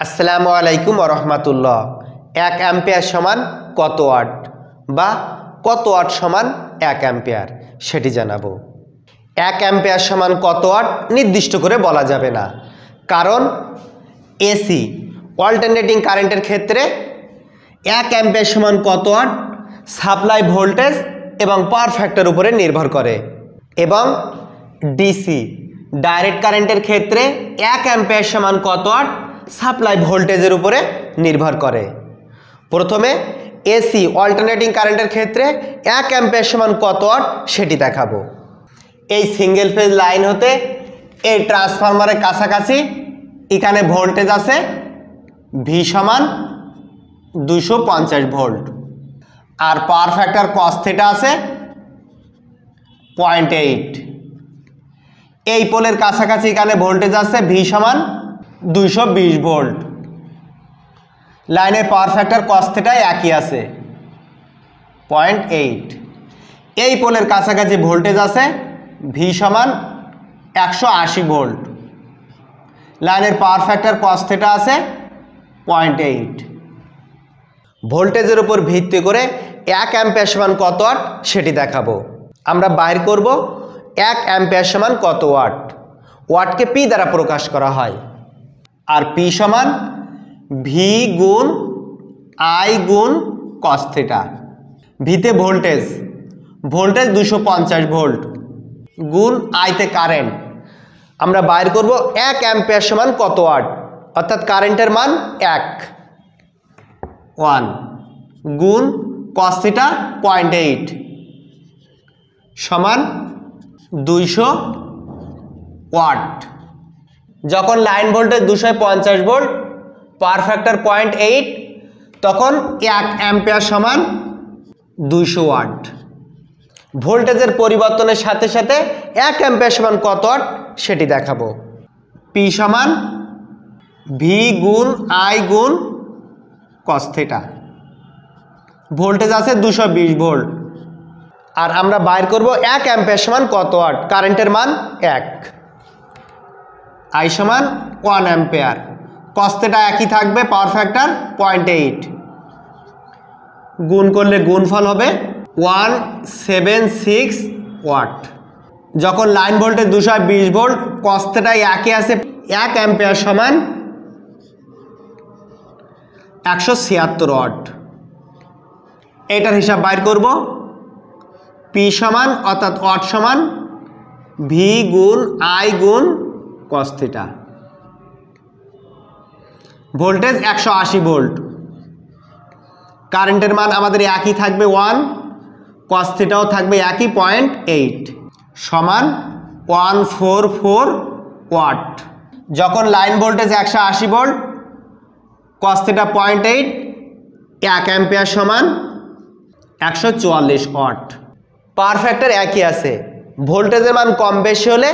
আসসালামু আলাইকুম রহমতুল্লাহ। 1 অ্যাম্পিয়ার সমান কত ওয়াট বা কত ওয়াট সমান 1 অ্যাম্পিয়ার সেটি জানাবো। 1 অ্যাম্পিয়ার সমান কত ওয়াট নির্দিষ্ট করে বলা যাবে না, কারণ এসি অল্টারনেটিং কারেন্টের ক্ষেত্রে 1 অ্যাম্পিয়ার সমান কত ওয়াট সাপ্লাই ভোল্টেজ এবং পাওয়ার ফ্যাক্টর উপরে নির্ভর করে, এবং ডিসি ডাইরেক্ট কারেন্টের ক্ষেত্রে 1 অ্যাম্পিয়ার সমান কত ওয়াট সাপ্লাই ভোল্টেজের উপরে নির্ভর করে। প্রথমে এসি অল্টারনেটিং কারেন্টের ক্ষেত্রে 1 অ্যাম্পিয়ার সমান কত ওয়াট সেটি দেখাবো। এই সিঙ্গেল ফেজ লাইন হতে এই ট্রান্সফরমারের কাছাকাছি এখানে ভোল্টেজ আছে ভি সমান 250 ভোল্ট, আর পাওয়ার ফ্যাক্টর কস থিটা আছে 0.8। এই পোলের কাছাকাছি এখানে ভোল্টেজ আছে ভি সমান 220 ভোল্ট। লাইনের পাওয়ার ফ্যাক্টর কস থিটায় একই আছে 0.8। এই পোলের কাছাকাছি ভোল্টেজ আছে ভি সমান 180 ভোল্ট। লাইনের পাওয়ার ফ্যাক্টর কস থিটা আছে 0.8। ভোল্টেজের উপর ভিত্তি করে 1 অ্যাম্পিয়ার সমান কত ওয়াট সেটি দেখাবো। আমরা বাইর করব 1 অ্যাম্পিয়ার সমান কত ওয়াট। ওয়াটকে পি দ্বারা প্রকাশ করা হয়, আর পি সমান ভি গুণ আই গুণ কস থিটা। ভিতে ভোল্টেজ 250 ভোল্ট গুণ আইতে কারেন্ট। আমরা বাইর করব 1 অ্যাম্পিয়ার সমান কত ওয়াট, অর্থাৎ কারেন্টের মান 1 গুণ কস থিটা 0.8 সমান 200 ওয়াট। যখন line voltage 250 volt, power factor 0.8, তখন 1 অ্যাম্পিয়ার সমান 200 ওয়াট। ভোল্টেজের পরিবর্তনের সাথে সাথে 1 অ্যাম্পিয়ার সমান কত ওয়াট সেটি দেখাবো। পি সমান ভি গুণ আই গুণ কস থিটা। ভোল্টেজ আছে 220 ভোল্ট, আর আমরা বাইর করব 1 অ্যাম্পিয়ার সমান কত ওয়াট। কারেন্টের মান 1, আই সমান 1 অ্যাম্পিয়ার। কস থিটা একই থাকবে, পাওয়ার ফ্যাক্টর 0.8, গুণ করলে গুণফল হবে 176 ওয়াট। যখন line voltage 220 volt, cos theta একই আছে 1 অ্যাম্পিয়ার সমান 176 ওয়াট। এটার হিসাব বাইর করব। পি সমান অর্থাৎ ওয়াট সমান ভি গুণ আই গুণ কস থিটা। ভোল্টেজ 180 ভোল্ট, কারেন্টের মান আমাদের একই থাকবে 1, কস থিটাও থাকবে একই 0.8 সমান 144 ওয়াট। যখন line voltage 180 volt, cos theta 0.8, 1 ampere সমান 144 ওয়াট। পাওয়ার ফ্যাক্টর একই আছে। ভোল্টেজের মান কম বেশি হলে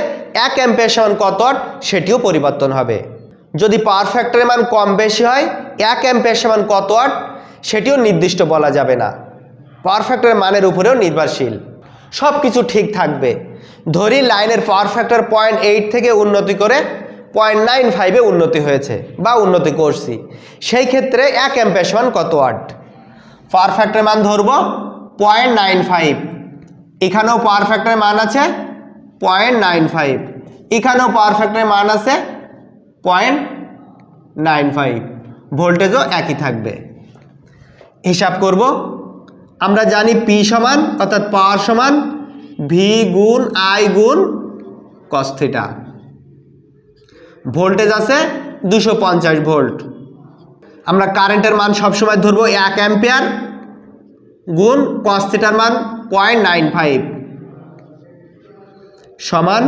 1 অ্যাম্পিয়ার সমান কত ওয়াট সেটিও পরিবর্তন হবে। যদি পাওয়ার ফ্যাক্টরের মান কম বেশি হয় 1 অ্যাম্পিয়ার সমান কত ওয়াট সেটিও নির্দিষ্ট বলা যাবে না, পাওয়ার ফ্যাক্টরের মানের উপরেও নির্ভরশীল। সব কিছু ঠিক থাকবে। ধরি লাইনের পাওয়ার ফ্যাক্টর 0.8 থেকে উন্নতি করে 0.95-এ উন্নতি হয়েছে বা উন্নতি করছি, সেই ক্ষেত্রে 1 অ্যাম্পিয়ার সমান কত ওয়াট। পাওয়ার ফ্যাক্টরের মান ধরব 0.95। এখানেও পাওয়ার ফ্যাক্টরের মান আছে 0.95, এখানেও পাওয়ার ফ্যাক্টরের মান আছে 0.95, ভোল্টেজও একই থাকবে। হিসাব করব। আমরা জানি পি সমান অর্থাৎ পাওয়ার সমান ভি গুণ আই গুণ কস থিটা। ভোল্টেজ আছে 250 ভোল্ট। আমরা কারেন্টের মান সবসময় ধরব 1 অ্যাম্পিয়ার গুণ কস থিটার মান 0.95 সমান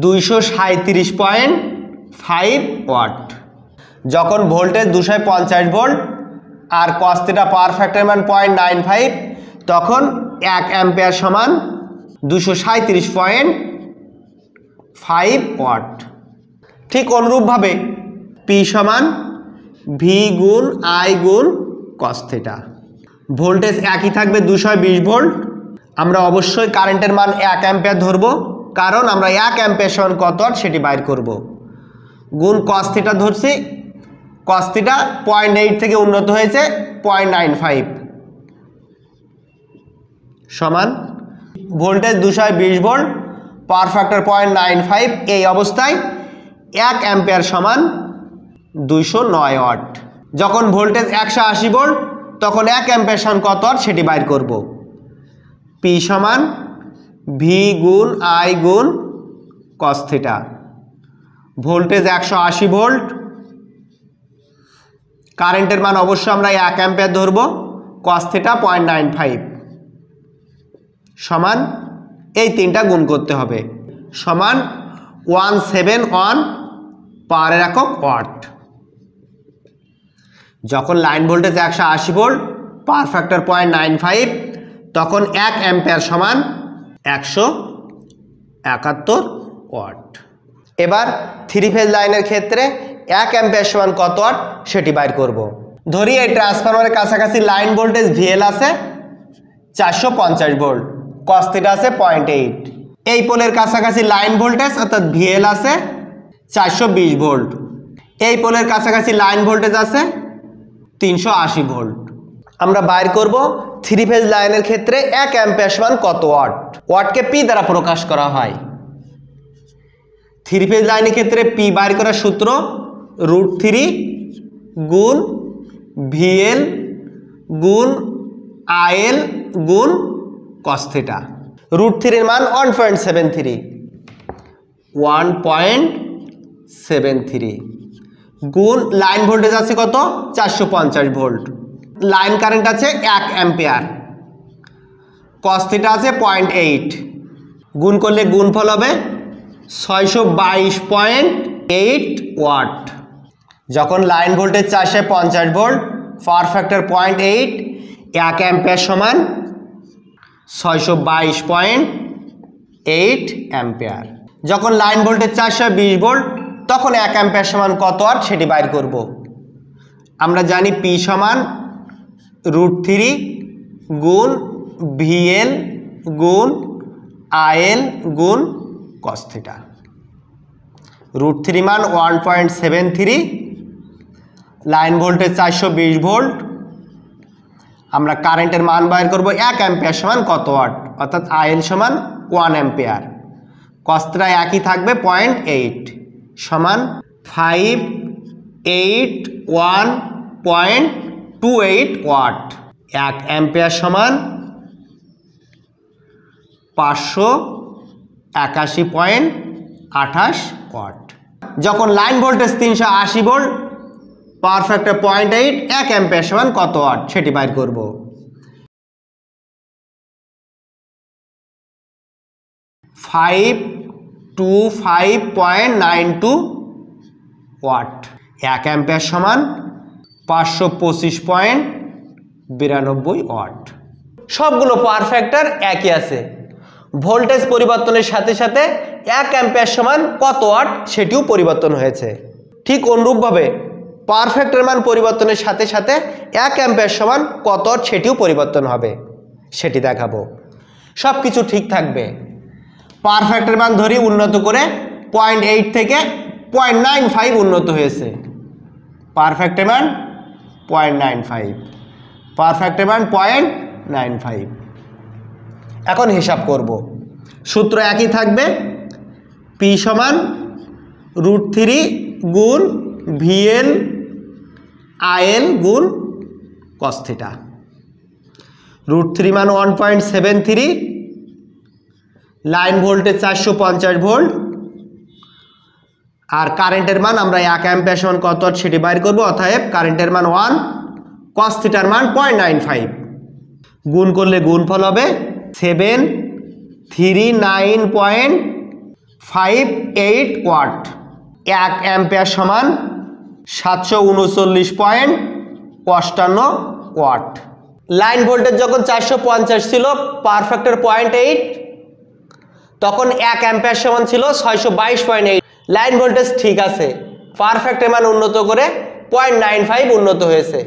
237.5 ওয়াট। যখন ভোল্টেজ 250 ভোল্ট আর কস থিটা পাওয়ার ফ্যাক্টরের মান 0.95, তখন 1 অ্যাম্পিয়ার সমান 237.5 ওয়াট। ঠিক অনুরূপভাবে পি সমান ভি গুণ আই গুণ কস থিটা। ভোল্টেজ একই থাকবে 220 ভোল্ট। আমরা অবশ্যই কারেন্টের মান 1 অ্যাম্পিয়ার ধরব, কারণ আমরা 1 অ্যাম্পিয়ার সমান কত ওয়াট সেটি বাইর করব। গুণ কস থিটা ধরছি cos থিটা 0.8 থেকে উন্নত হয়েছে 0.95 সমান ভোল্টেজ 220 ভোল্ট পাওয়ার ফ্যাক্টর 0.95 এই অবস্থায় 1 অ্যাম্পিয়ার সমান 209 ওয়াট। যখন ভোল্টেজ 180 ভোল্ট তখন 1 অ্যাম্পিয়ার সমান কত ওয়াট সেটি বাইর করব। P সমান V গুণ I গুণ cos থিটা। ভোল্টেজ 180 ভোল্ট, কারেন্টের মান অবশ্যই আমরা 1 অ্যাম্পিয়ার ধরব, cos থিটা 0.95 সমান এই তিনটা গুণ করতে হবে সমান 171 পাওয়ারের একক ওয়াট। যখন line voltage 180 volt power factor 0.95 তখন 1 অ্যাম্পিয়ার সমান 171 ওয়াট। এবার থ্রি ফেজ লাইনের ক্ষেত্রে 1 অ্যাম্পিয়ার সমান কত ওয়াট সেটি বাইর করব। ধরি এই ট্রান্সফরমারের কাছাকাছি লাইন ভোল্টেজ VL আছে 450 ভোল্ট, cos থিটা আছে 0.8। এই পোলের কাছাকাছি লাইন ভোল্টেজ অর্থাৎ VL আছে 420 ভোল্ট, এই পোলের কাছাকাছি লাইন ভোল্টেজ আছে 380 ভোল্ট। আমরা বাইর করব থ্রি ফেজ লাইনের ক্ষেত্রে 1 অ্যাম্পিয়ার সমান কত ওয়াট। ওয়াটকে P দ্বারা প্রকাশ করা হয়। থ্রি ফেজ লাইনের ক্ষেত্রে P বাইর করার সূত্র √3 গুণ VL গুণ IL গুণ cos থিটা। √3 এর মান 1.73 গুণ লাইন ভোল্টেজ আছে কত 450 ভোল্ট, লাইন কারেন্ট আছে 1 অ্যাম্পিয়ার, cos থিটা আছে 0.8 গুণ করলে গুণফল হবে 622.8 ওয়াট। যখন line voltage 450 volt power factor 0.8 1 ampere সমান 622.8 অ্যাম্পিয়ার। যখন লাইন ভোল্টেজ 420 ভোল্ট তখন 1 অ্যাম্পিয়ার সমান কত ওয়াট সেটি বাইর করব। আমরা জানি P সমান √3 গুণ VL গুণ IL গুণ cos থিটা। √3 মান 1.73, লাইন ভোল্টেজ 420 ভোল্ট, আমরা কারেন্টের মান বাইর করব 1 অ্যাম্পিয়ার সমান কত ওয়াট অর্থাৎ IL সমান 1 অ্যাম্পিয়ার, cos থিটা একই থাকবে 0.8 সমান 581.28 ওয়াট। 1 অ্যাম্পিয়ার সমান 581.28 ওয়াট। যখন line voltage 380 volt power factor 0.8 1 ampere সমান কত ওয়াট সেটি বাইর করব। 525.92 ওয়াট। 1 অ্যাম্পিয়ার সমান 525.92 ওয়াট। সবগুলো পাওয়ার ফ্যাক্টর একই আছে, ভোল্টেজ পরিবর্তনের সাথে সাথে 1 অ্যাম্পিয়ার সমান কত ওয়াট সেটিও পরিবর্তন হয়েছে। ঠিক অনুরূপভাবে পাওয়ার ফ্যাক্টর মান পরিবর্তনের সাথে সাথে 1 অ্যাম্পিয়ার সমান কত ওয়াট সেটিও পরিবর্তন হবে, সেটি দেখাবো। সব কিছু ঠিক থাকবে। পাওয়ার ফ্যাক্টর মান ধরি উন্নত করে 0.8 থেকে 0.95 উন্নত হয়েছে। পাওয়ার ফ্যাক্টর মান 0.95, পাওয়ার ফ্যাক্টর মান 0.95। এখন হিসাব করব, সূত্র একই থাকবে, P সমান √3 গুণ VL IL গুণ cos থিটা। √3 মান 1.73, লাইন ভোল্টেজ 450 ভোল্ট, আর কারেন্টের মান আমরা 1 অ্যাম্পিয়ার সমান কত ওয়াট সেটি বাইর করব। অতএব কারেন্টের মান 1, cos থিটার মান 0.95 গুণ করলে গুণফল হবে 739.58 ওয়াট। 1 অ্যাম্পিয়ার সমান 739.58 ওয়াট। লাইন ভোল্টেজ যখন 450 ছিল পাওয়ার ফ্যাক্টর 0.8 তখন 1 অ্যাম্পিয়ার সমান ছিল 622.8। লাইন ভোল্টেজ ঠিক আছে, পাওয়ার ফ্যাক্টর মান উন্নত করে 0.95 উন্নত হয়েছে,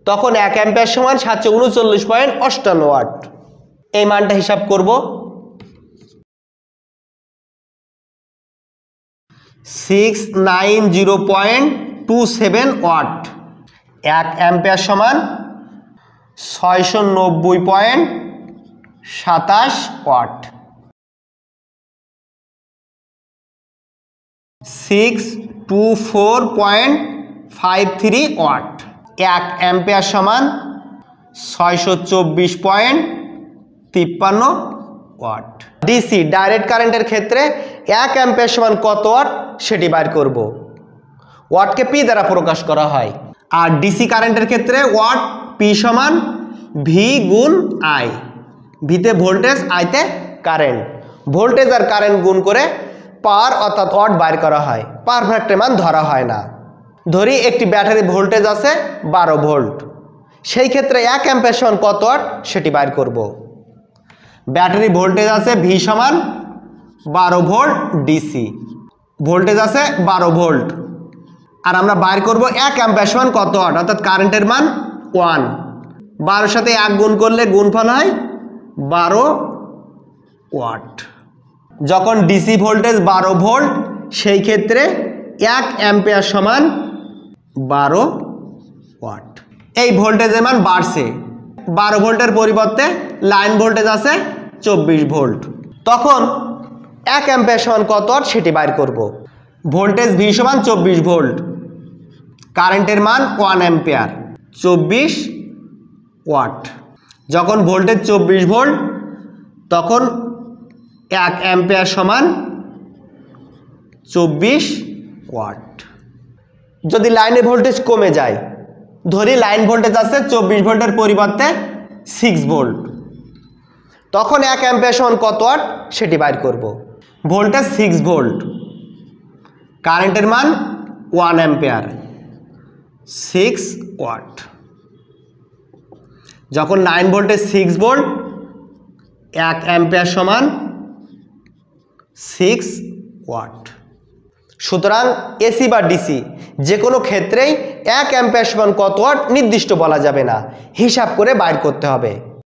তখন 1 অ্যাম্পিয়ার সমান 739.58 ওয়াট। এই মানটা হিসাব করব। 690.58 6.27 ওয়াট। 1 অ্যাম্পিয়ার সমান 690.27 ওয়াট। 624.53 ওয়াট। 1 অ্যাম্পিয়ার সমান 624.53 ওয়াট। ডিসি ডাইরেক্ট কারেন্টের ক্ষেত্রে 1 অ্যাম্পিয়ার সমান কত ওয়াট সেটি বের করব। ওয়াটকে পি দ্বারা প্রকাশ করা হয়। আর ডিসি কারেন্টের ক্ষেত্রে ওয়াট পি সমান ভি গুণ আই। ভিতে ভোল্টেজ, আইতে কারেন্ট। ভোল্টেজ আর কারেন্ট গুণ করে পাওয়ার অর্থাৎ ওয়াট বের করা হয়। পারফেক্টের মান ধরা হয় না। ধরি একটি ব্যাটারি ভোল্টেজ আছে 12 ভোল্ট, সেই ক্ষেত্রে 1 অ্যাম্পিয়ার সমান কত ওয়াট সেটি বের করব। ব্যাটারি ভোল্টেজ আছে ভি সমান 12 ভোল্ট ডিসি, ভোল্টেজ আছে 12 ভোল্ট, আর আমরা বের করব 1 অ্যাম্পিয়ার সমান কত ওয়াট অর্থাৎ কারেন্টের মান 1। 12 সাথে 1 গুণ করলে গুণফল হয় 12 ওয়াট। যখন ডিসি ভোল্টেজ 12 ভোল্ট, সেই ক্ষেত্রে 1 অ্যাম্পিয়ার সমান 12 ওয়াট। এই ভোল্টেজের মান বাড়ছে। 12 ভোল্টের পরিবর্তে লাইন ভোল্টেজ আছে 24 ভোল্ট। তখন 1 অ্যাম্পিয়ার সমান কত ওয়াট সেটি বের করব। ভোল্টেজ ভি সমান 24 ভোল্ট, কারেন্টের মান 1 অ্যাম্পিয়ার, 24 ওয়াট। যখন ভোল্টেজ 24 ভোল্ট, তখন 1 অ্যাম্পিয়ার সমান 24 ওয়াট। যদি লাইনে ভোল্টেজ কমে যায়, ধরি লাইন ভোল্টেজ আছে 24 ভোল্টের পরিবর্তে 6 ভোল্ট, তখন 1 অ্যাম্পিয়ার সমান কত ওয়াট সেটি বের করব। ভোল্টেজ 6 ভোল্ট, কারেন্টের মান 1 অ্যাম্পিয়ার, 6 ওয়াট। যখন লাইন ভোল্টেজ 6 ভোল্ট, 1 অ্যাম্পিয়ার সমান 6 ওয়াট। সুতরাং এসি বা ডিসি যে কোনো ক্ষেত্রেই 1 অ্যাম্পিয়ার সমান কত ওয়াট নির্দিষ্ট বলা যাবে না, হিসাব করে বের করতে হবে।